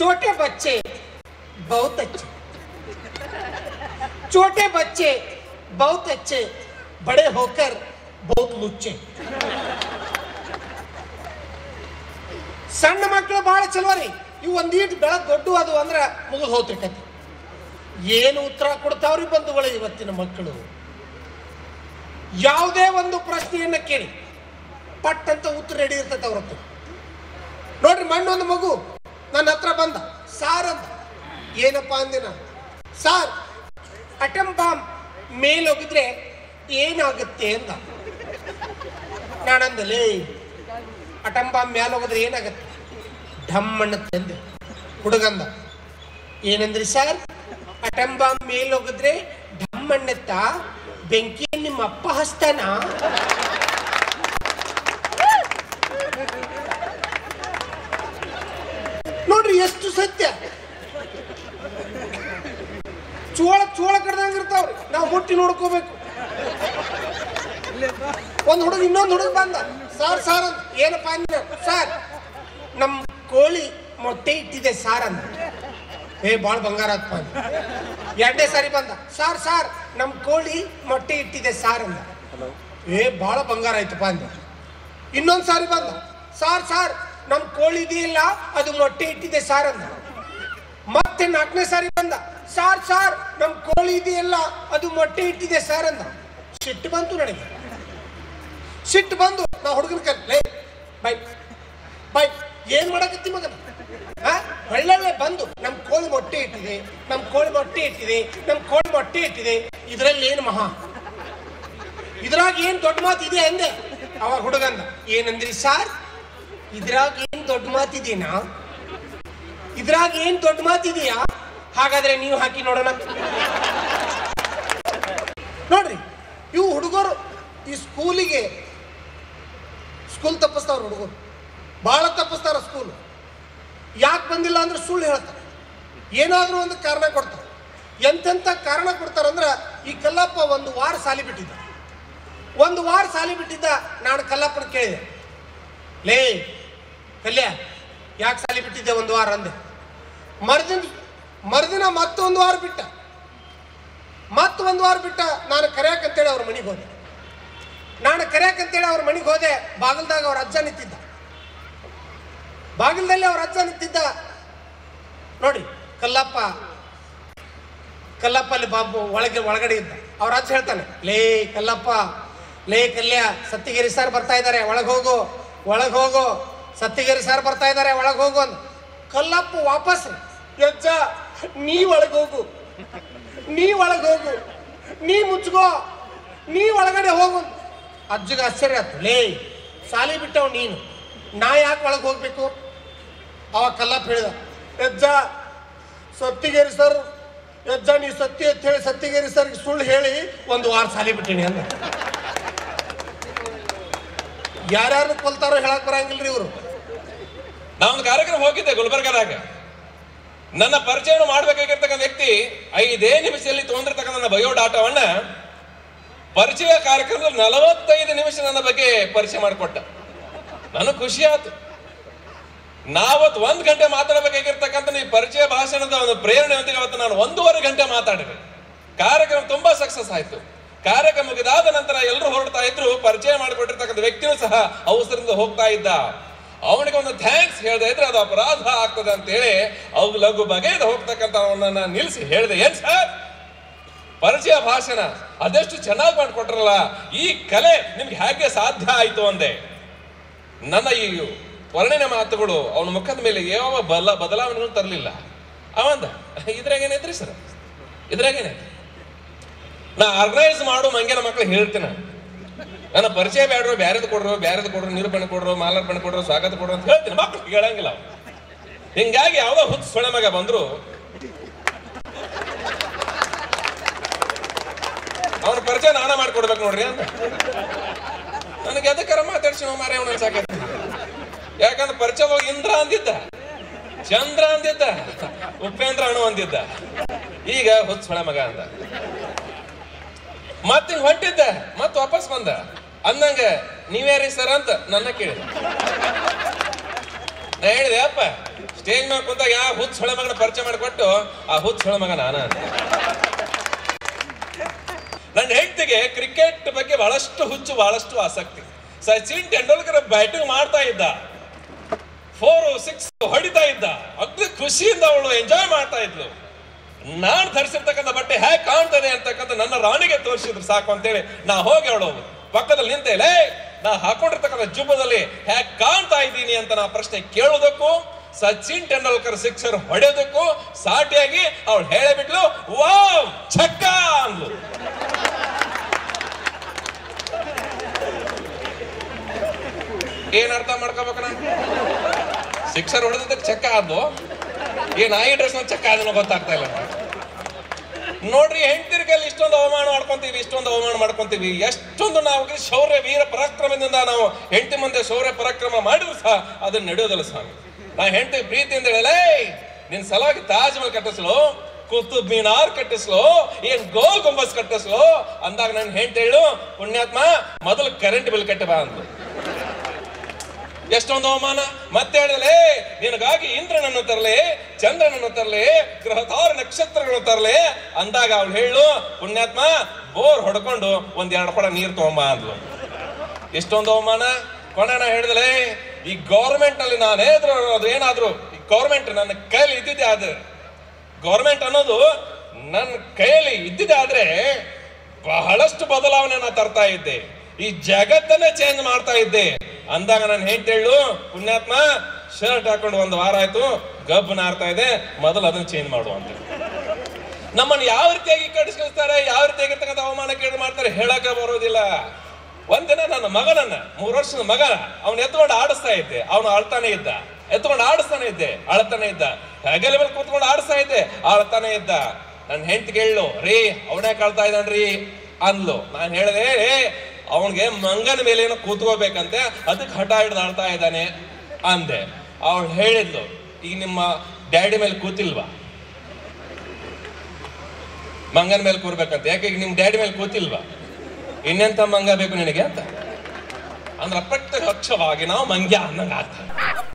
छोटे बच्चे बहुत अच्छे, छोटे बच्चे बहुत अच्छे, बड़े होकर बहुत लुच्चे. ಸಣ್ಣ ಮಕ್ಕಳು ಬಹಳ ಚಲೋ ರೀ. ಇವು ಒಂದೀಟ್ ಬೆಳಗ್ಗೆ ದೊಡ್ಡ ಅದು ಅಂದ್ರೆ ಮುಗಿದು ಹೋಗ್ತಿ ಕತೆ. ಏನು ಉತ್ತರ ಕೊಡ್ತಾವ್ರಿ ಬಂಧುಗಳು ಇವತ್ತಿನ ಮಕ್ಕಳು? ಯಾವುದೇ ಒಂದು ಪ್ರಶ್ನೆಯನ್ನ ಕೇಳಿ ಪಟ್ ಅಂತ ಉತ್ತರ ರೆಡಿ ಇರ್ತೈತೆ ಅವ್ರ ಹತ್ರ. ನೋಡ್ರಿ, ಮಣ್ಣೊಂದು ಮಗು ನನ್ನ ಹತ್ರ ಬಂದ, ಸಾರ್ ಅಂದ. ಏನಪ್ಪಾ ಅಂದಿನ? ಸಾರ್, ಅಟಮ್ ಬಾಂಬ್ ಮೇಲೋಗಿದ್ರೆ ಏನಾಗುತ್ತೆ ಅಂದ. ನಾನಂದಲೇ, ಅಟಮ್ ಬಾಂಬ್ ಮೇಲೆ ಹೋಗಿದ್ರೆ ಏನಾಗತ್ತೆ? ಢಮ್ ಅನ್ನತ್ತೆ ಅಂದೆ. ಹುಡುಗಂದ, ಏನಂದ್ರಿ ಸರ್? ಅಟಮ್ ಬಾಂಬ್ ಮೇಲೆ ಹೋಗಿದ್ರೆ ಢಮ್ ಅನ್ನತ್ತ? ಬೆಂಕಿ ನಿಮ್ಮ ಅಪ್ಪ ಹಸ್ತಾನ? ನೋಡ್ರಿ ಎಷ್ಟು ಸತ್ಯ. ಚೋಳ ಕಡ್ದಂಗಿರ್ತಾವ್ರಿ, ನಾವು ಮುಟ್ಟಿ ನೋಡ್ಕೋಬೇಕು. ಒಂದ್ ಹುಡುಗ ಇನ್ನೊಂದು ಹುಡುಗ ಬಂದ, ಸಾರ್ ಸಾರ್ ಅಂತ. ಏನಪ್ಪ ಅಂದ? ಸಾರ್, ನಮ್ ಕೋಳಿ ಮೊಟ್ಟೆ ಇಟ್ಟಿದೆ ಸಾರ್ ಅಂದ. ಬಾಳ ಬಂಗಾರ ಆತ್ಪ ಅಂದ. ಎರಡನೇ ಸಾರಿ ಬಂದ, ಸಾರ್ ಸಾರ್, ನಮ್ ಕೋಳಿ ಮೊಟ್ಟೆ ಇಟ್ಟಿದೆ ಸಾರ್ ಅಂದ. ಬಾಳ ಬಂಗಾರ ಆಯ್ತಪ್ಪ ಅಂದ. ಇನ್ನೊಂದ್ ಸಾರಿ ಬಂದ, ಸಾರ್ ಸಾರ್, ನಮ್ ಕೋಳಿ ಇದೆಯಲ್ಲ ಅದು ಮೊಟ್ಟೆ ಇಟ್ಟಿದೆ ಸಾರ್ ಅಂದ. ಮತ್ತೆ ನಾಲ್ಕನೇ ಸಾರಿ ಬಂದ, ಸಾರ್ ಸಾರ್, ನಮ್ ಕೋಳಿ ಇದೆಯಲ್ಲ ಅದು ಮೊಟ್ಟೆ ಇಟ್ಟಿದೆ ಸಾರ್ ಅಂದ. ಸಿಟ್ಟು ಬಂತು ನನಗೆ. ಸಿಟ್ಟು ಬಂದು ನಾ ಹುಡುಗನ ಕೈ ಬೈ ಬೈ ಏನ್ ಮಾಡಕತ್ತಿ ಮಗನ? ಒಳ್ಳೆ ಬಂದು ನಮ್ ಕೋಳಿ ಮೊಟ್ಟೆ ಇಟ್ಟಿದೆ, ನಮ್ ಕೋಳಿ ಮೊಟ್ಟೆ ಇಟ್ಟಿದೆ, ನಮ್ ಕೋಳಿ ಮೊಟ್ಟೆ ಇಟ್ಟಿದೆ, ಇದ್ರಲ್ಲಿ ಏನು ಮಹಾ? ಇದ್ರಾಗ ಏನ್ ದೊಡ್ಡ ಮಾತು ಇದೆ ಅಂದೆ. ಅವಾಗ ಹುಡುಗಂದ, ಏನಂದ್ರಿ ಸಾರ್? ಇದ್ರಾಗ ಏನ್ ದೊಡ್ಡ ಮಾತಿದೀನಾ? ಇದ್ರಾಗ ಏನ್ ದೊಡ್ಡ ಮಾತಿದೆಯಾ? ಹಾಗಾದ್ರೆ ನೀವು ಹಾಕಿ ನೋಡೋಣ. ನೋಡ್ರಿ, ಇವು ಹುಡುಗರು ಈ ಸ್ಕೂಲ್ ತಪ್ಪಿಸ್ತಾವ್ರ ಹುಡುಗರು, ಬಹಳ ತಪ್ಪಿಸ್ತಾರ ಸ್ಕೂಲ್. ಯಾಕೆ ಬಂದಿಲ್ಲ ಅಂದ್ರೆ ಸುಳ್ಳು ಹೇಳ್ತಾರೆ, ಏನಾದ್ರೂ ಒಂದು ಕಾರಣ ಕೊಡ್ತಾರೆ. ಎಂತೆಂಥ ಕಾರಣ ಕೊಡ್ತಾರಂದ್ರ, ಈ ಕಲ್ಲಪ್ಪ ಒಂದು ವಾರ ಸಾಲಿ ಬಿಟ್ಟಿದ್ದ. ನಾನು ಕಲ್ಲಪ್ಪನ ಕೇಳಿದೆ, ಲೇ ಕಲ್ಯ, ಯಾಕೆ ಸಾಲಿ ಬಿಟ್ಟಿದ್ದೆ ಒಂದು ವಾರ ಅಂದೆ. ಮರುದಿನ ಮತ್ತೊಂದು ವಾರ ಬಿಟ್ಟ. ನಾನು ಕರೆಯಕಂತೇಳಿ ಅವ್ರ ಮನೆಗೆ ಹೋದೆ. ಬಾಗಿಲ್ದಾಗ ಅವ್ರ ಅಜ್ಜ ನಿಂತಿದ್ದ. ಬಾಗಿಲದಲ್ಲಿ ಅವ್ರ ಅಜ್ಜ ನಿಂತಿದ್ದ. ನೋಡಿ, ಕಲ್ಲಪ್ಪ ಅಲ್ಲಿ ಬಾಬು ಒಳಗಡೆ ಇದ್ದ. ಅವ್ರ ಅಜ್ಜ ಹೇಳ್ತಾನೆ, ಲೇ ಕಲ್ಲಪ್ಪ, ಲೇ ಕಲ್ಯ, ಸತ್ತಿಗೇರಿ ಸರ್ ಬರ್ತಾ ಇದ್ದಾರೆ, ಒಳಗೆ ಹೋಗು, ಸತ್ತಿಗೇರಿ ಸರ್ ಬರ್ತಾ ಇದ್ದಾರೆ, ಒಳಗೆ ಹೋಗು ಅಂದ. ಕಲ್ಲಪ್ಪ ವಾಪಸ್, ಅಜ್ಜ ನೀ ಒಳಗೆ ಹೋಗು, ನೀ ಮುಚ್ಕೋ, ನೀ ಒಳಗಡೆ ಹೋಗು. ಅಜ್ಜಗೆ ಆಶ್ಚರ್ಯ ಆಯ್ತು. ಲೇ ಸಾಲಿ ಬಿಟ್ಟವ್ ನೀನು, ನಾ ಯಾಕೆ ಒಳಗೆ ಹೋಗ್ಬೇಕು? ಅವಾಗ ಕಲ್ಲಪ್ಪ ಹೇಳಿದ, ಅಜ್ಜ ಸತ್ತಿಗೇರಿ ಸರ್, ಅಜ್ಜ ನೀ ಸತ್ತಿ ಅಂತ ಹೇಳಿ ಸತ್ತಿಗೇರಿ ಸರ್ಗೆ ಸುಳ್ಳು ಹೇಳಿ ಒಂದು ವಾರ ಸಾಲಿ ಬಿಟ್ಟಿನಿ ಅಂದ. ಯಾರ್ಯಾರು ಕೊಲ್ತಾರೋ ಹೇಳಕ್ ಬರಂಗಿಲ್ರಿ ಇವರು. ನಾವೊಂದು ಕಾರ್ಯಕ್ರಮ ಹೋಗಿದ್ದೆ ಗುಲ್ಬರ್ಗದಾಗ. ನನ್ನ ಪರಿಚಯವನ್ನು ಮಾಡ್ಬೇಕಾಗಿರ್ತಕ್ಕಂಥ ವ್ಯಕ್ತಿ 5 ನಿಮಿಷದಲ್ಲಿ ತಗೊಂಡಿರ್ತಕ್ಕಂಥ ನನ್ನ ಬಯೋಡಾಟಾವನ್ನ ಪರಿಚಯ ಕಾರ್ಯಕ್ರಮದಲ್ಲಿ 45 ನಿಮಿಷ ನನ್ನ ಬಗ್ಗೆ ಪರಿಚಯ ಮಾಡಿಕೊಟ್ಟ. ನನಗೆ ಖುಷಿ ಆಯ್ತು. ನಾವತ್ತು 1 ಗಂಟೆ ಮಾತಾಡಬೇಕಾಗಿರ್ತಕ್ಕಂಥ ಈ ಪರಿಚಯ ಭಾಷಣದ ಒಂದು ಪ್ರೇರಣೆಯೊಂದಿಗೆ ಅವತ್ತು ನಾನು 1.5 ಗಂಟೆ ಮಾತಾಡಿದೆ. ಕಾರ್ಯಕ್ರಮ ತುಂಬಾ ಸಕ್ಸಸ್ ಆಯ್ತು. ಕಾರ್ಯಕ್ರಮ ಮುಗಿದಾದ ನಂತರ ಎಲ್ಲರೂ ಹೊರಡ್ತಾ ಇದ್ರು. ಪರಿಚಯ ಮಾಡಿಕೊಟ್ಟಿರ್ತಕ್ಕಂಥ ವ್ಯಕ್ತಿಯೂ ಸಹ ಅವಸರದಿಂದ ಹೋಗ್ತಾ ಇದ್ದ. ಅವನಿಗೆ ಒಂದು ಥ್ಯಾಂಕ್ಸ್ ಹೇಳ್ದೆ ಇದ್ರೆ ಅದು ಅಪರಾಧ ಆಗ್ತದೆ ಅಂತ ಹೇಳಿ ಅವು ಲಘು ಬಗೆದು ಹೋಗ್ತಕ್ಕಂಥವನ್ನ ನಿಲ್ಲಿಸಿ ಹೇಳಿದೆ, ಏನ್ ಸರ್ ಪರಿಚಯ ಭಾಷಣ ಅದೆಷ್ಟು ಚೆನ್ನಾಗಿ ಮಾಡಿಕೊಟ್ರಲ್ಲ, ಈ ಕಲೆ ನಿಮ್ಗೆ ಹೇಗೆ ಸಾಧ್ಯ ಆಯ್ತು ಅಂದೆ. ನನ್ನ ಈ ವರ್ಣನೆ ಮಾತುಗಳು ಅವನ ಮುಖದ ಮೇಲೆ ಯಾವ ಬದಲಾವಣೆಗಳು ತರಲಿಲ್ಲ. ಅವಂದ, ಇದ್ರಾಗೇನೈತ್ರಿ ಸರ್, ಇದ್ರಾಗೇನೈತಿ, ನಾ ಆರ್ಗನೈಸ್ ಮಾಡು ಮಂಗ್ಯನ ಮಕ್ಳಿಗೆ ಹೇಳ್ತೇನೆ, ನನ್ನ ಪರಿಚಯ ಬೇಡ್ರು, ಬ್ಯಾರೆದು ಕೊಡ್ರು, ನಿರೂಪಣೆ ಕೊಡ್ರು, ಮಾಲಾರ್ಪಣೆ ಕೊಡ್ರು, ಸ್ವಾಗತ ಕೊಡ್ರು ಅಂತ ಹೇಳ್ತೀನಿ. ಮಕ್ಳು ಹೇಳಂಗಿಲ್ಲ. ಹಿಂಗಾಗಿ ಯಾವ್ದೋ ಹುಚ್ಚ ಸೊಳೆ ಮಗ ಬಂದ್ರು ಅವನ ಪರಿಚಯ ನಾನ ಮಾಡ್ಕೊಡ್ಬೇಕು ನೋಡ್ರಿ ಅಂತ. ನನಗೆ ಅದಕ್ಕರ ಮಾತಾಡ್ಸಿ ಮಾರೇ ಅವನ ಸಾಕೈತಿ. ಯಾಕಂದ್ರೆ ಪರಿಚಯ ಹೋಗಿ ಇಂದ್ರ ಅಂದಿದ್ದ, ಚಂದ್ರ ಅಂದಿದ್ದ, ಉಪೇಂದ್ರ ಅಣು ಅಂದಿದ್ದ, ಈಗ ಹುಚ್ಚ ಸೊಳೆ ಮಗ ಅಂದ. ಮತ್ತ ಹೊಂಟಿದ್ದ, ಮತ್ ವಾಪಸ್ ಬಂದ. ಅಂದಂಗ ನೀವ್ಯಾರಿ ಸರ್ ಅಂತ ನನ್ನ ಕೇಳಿದ. ನಾ ಹೇಳಿದೆ, ಅಪ್ಪ ಸ್ಟೇಜ್ ಮೇಲೆ ಕುಂತಾಗ ಯಾವ ಹುಚ್ಚ ಹೊಳೆ ಮಗನ ಪರಿಚಯ ಮಾಡಿಕೊಟ್ಟು ಆ ಹುಚ್ಚ ಹೊಳೆ ಮಗ ನಾನ. ನನ್ನ ಹೆಂಡತಿಗೆ ಕ್ರಿಕೆಟ್ ಬಗ್ಗೆ ಬಹಳಷ್ಟು ಹುಚ್ಚು, ಬಹಳಷ್ಟು ಆಸಕ್ತಿ. ಸಚಿನ್ ತೆಂಡೂಲ್ಕರ್ ಬ್ಯಾಟಿಂಗ್ ಮಾಡ್ತಾ ಇದ್ದ, 4, 6 ಹೊಡಿತಾ ಇದ್ದ, ಅಗ್ದಿ ಖುಷಿಯಿಂದ ಅವಳು ಎಂಜಾಯ್ ಮಾಡ್ತಾ ಇದ್ಲು. ನಾನು ಧರಿಸಿರ್ತಕ್ಕಂಥ ಬಟ್ಟೆ ಹೇಗೆ ಕಾಣ್ತದೆ ಅಂತಕ್ಕಂಥ ನನ್ನ ರಾಣಿಗೆ ತೋರಿಸಿದ್ರು ಸಾಕು ಅಂತೇಳಿ ನಾ ಹೋಗಿ ಅವಳು ಪಕ್ಕದಲ್ಲಿ ನಿಂತೇಲೆ, ನಾ ಹಾಕೊಂಡಿರ್ತಕ್ಕಂಥ ಜುಬ್ಬದಲ್ಲಿ ಹೇಗೆ ಕಾಣ್ತಾ ಇದ್ದೀನಿ ಅಂತ ನಾ ಪ್ರಶ್ನೆ ಕೇಳೋದಕ್ಕೂ ಸಚಿನ್ ತೆಂಡೂಲ್ಕರ್ ಸಿಕ್ಸರ್ ಹೊಡೆಯೋದಕ್ಕೂ ಸಾಟಿಯಾಗಿ ಅವಳು ಹೇಳಿಬಿಟ್ಲು, ವಾವ್ ಛಕ್ಕ ಅಂದ್ಲು. ಏನ್ ಅರ್ಥ ಮಾಡ್ಕೋಬೇಕ? ಸಿಕ್ಸರ್ ಹೊಡೆದಕ್ಕೆ ಚಕ್ಕ ಆದ್ವು, ಏನ್ ಆಯಿ ಡ್ರೆಸ್ ಚಕ್ಕ ಆದ್ನೋ ಗೊತ್ತಾಗ್ತಾ ಇಲ್ಲ. ನೋಡ್ರಿ, ಹೆಂಡತಿರ ಕೈಲಿ ಇಷ್ಟೊಂದು ಅವಮಾನ ಮಾಡ್ಕೊಂತೀವಿ, ಎಷ್ಟೊಂದು ನಾವು ಶೌರ್ಯ ವೀರ ಪರಾಕ್ರಮದಿಂದ ನಾವು ಹೆಂಡತಿ ಮುಂದೆ ಶೌರ್ಯ ಪರಾಕ್ರಮ ಮಾಡಿದ್ರು ಸಹ ಅದನ್ನ ನಡೆಯೋದಿಲ್ಲ ಸ್ವಾಮಿ. ನಾ ಹೆಂಡತಿ ಪ್ರೀತಿಯಿಂದ ಹೇಳಲೇ, ನಿನ್ ಸಲುವಾಗಿ ತಾಜ್ ಮಹಲ್ ಕಟ್ಟಿಸ್ಲು, ಕುತುಬ್ ಮಿನಾರ್ ಕಟ್ಟಿಸ್ಲು, ಏನ್ ಗೋಲ್ ಗುಂಬಸ್ ಕಟ್ಟಿಸ್ಲು ಅಂದಾಗ ನನ್ ಹೆಂಡತಿ ಹೇಳು, ಪುಣ್ಯಾತ್ಮ ಮೊದಲು ಕರೆಂಟ್ ಬಿಲ್ ಕಟ್ಟಿ ಬಾ ಅಂತ. ಎಷ್ಟೊಂದು ಅವಮಾನ. ಮತ್ತೆ ಹೇಳಿದಲೇ, ನಿನಗಾಗಿ ಇಂದ್ರನನ್ನು ತರಲೆ, ಚಂದ್ರನನ್ನು ತರಲೆ, ಗ್ರಹ ತಾರ ನಕ್ಷತ್ರಗಳನ್ನು ತರಲೆ ಅಂದಾಗ ಅವಳು ಹೇಳು, ಪುಣ್ಯಾತ್ಮ ಬೋರ್ ಹೊಡ್ಕೊಂಡು 1-2 ಕೊಡ ನೀರು ತಗೊಂಬ ಅಂದ್ಲು. ಎಷ್ಟೊಂದು ಅವಮಾನ. ಕೊನೆನ ಹೇಳಿದಲೇ, ಈ ಗೌರ್ಮೆಂಟ್ ನಲ್ಲಿ ನಾನೇದ್ರು ಅದು ಏನಾದ್ರು ಈ ಗೌರ್ಮೆಂಟ್ ನನ್ನ ಕೈಲಿ ಇದ್ದಿದ್ದೆ ಆದ್ರೆ, ಗೌರ್ಮೆಂಟ್ ಅನ್ನೋದು ನನ್ನ ಕೈಯಲ್ಲಿ ಇದ್ದಿದ್ದೆ ಆದ್ರೆ ಬಹಳಷ್ಟು ಬದಲಾವಣೆ ನಾ ತರ್ತಾ ಇದ್ದೆ, ಈ ಜಗತ್ತನ್ನೇ ಚೇಂಜ್ ಮಾಡ್ತಾ ಇದ್ದೆ ಅಂದಾಗ ನಾನು ಹೆಂಡತಿ ಹೇಳು, ಪುಣ್ಯಾತ್ಮ ಶರ್ಟ್ ಹಾಕೊಂಡು 1 ವಾರ ಆಯ್ತು, ಗಬ್ಬು ನಾರ್ತಾ ಇದೆ, ಮೊದಲು ಅದನ್ನ ಚೇಂಜ್ ಮಾಡುವ ಅಂತ. ನಮ್ಮನ್ನು ಯಾವ ರೀತಿಯಾಗಿ ಕಡಿಸ್ಕೊಳ್ತಾರೆ, ಯಾವ ರೀತಿಯಾಗಿರ್ತಕ್ಕಂಥ ಅವಮಾನ ಕೇಳಿ ಮಾಡ್ತಾರೆ ಹೇಳಕ್ಕೆ ಬರೋದಿಲ್ಲ. ಒಂದಿನ ನನ್ನ ಮಗನನ್ನ, 3 ವರ್ಷದ ಮಗ, ಅವನು ಎತ್ಕೊಂಡು ಆಡಿಸ್ತಾ ಇದ್ದೆ, ಅವನು ಅಳ್ತಾನೆ ಇದ್ದ, ಎತ್ಕೊಂಡು ಆಡಿಸ್ತಾನೆ ಇದ್ದೆ, ಅಳ್ತಾನೆ ಇದ್ದ, ಹೆಗಲ ಮೇಲೆ ಕೂತ್ಕೊಂಡು ಆಡಿಸ್ತಾ ಇದ್ದೆ, ಅಳ್ತಾನೆ ಇದ್ದ. ನನ್ನ ಹೆಂಡತಿ ಕೇಳು, ರೀ ಅವನೇ ಕಳ್ತಾ ಇದ್ದಾನ್ರಿ ಅಂದ್ಲು. ನಾನು ಹೇಳಿದೆ, ಅವನ್ಗೆ ಮಂಗನ ಮೇಲೆ ಏನೋ ಕೂತ್ಕೋಬೇಕಂತೆ, ಅದಕ್ಕೆ ಹಠ ಹಿಡ್ದು ಆಡ್ತಾ ಇದ್ದಾನೆ ಅಂದೆ. ಅವಳು ಹೇಳಿದ್ಲು, ಈಗ ನಿಮ್ಮ ಡ್ಯಾಡಿ ಮೇಲೆ ಕೂತಿಲ್ವಾ? ಮಂಗನ ಮೇಲೆ ಕೂರ್ಬೇಕಂತ. ಯಾಕೆ ಈಗ ನಿಮ್ ಡ್ಯಾಡಿ ಮೇಲೆ ಕೂತಿಲ್ವಾ? ಇನ್ನೆಂತ ಮಂಗ ಬೇಕು ನಿನಗೆ ಅಂತ ಅಂದ್ರೆ ಅಪ್ರತ್ಯಕ್ಷವಾಗಿ ನಾವು ಮಂಗ್ಯ ಅನ್ನಂಗ ಆಗ್ತದೆ.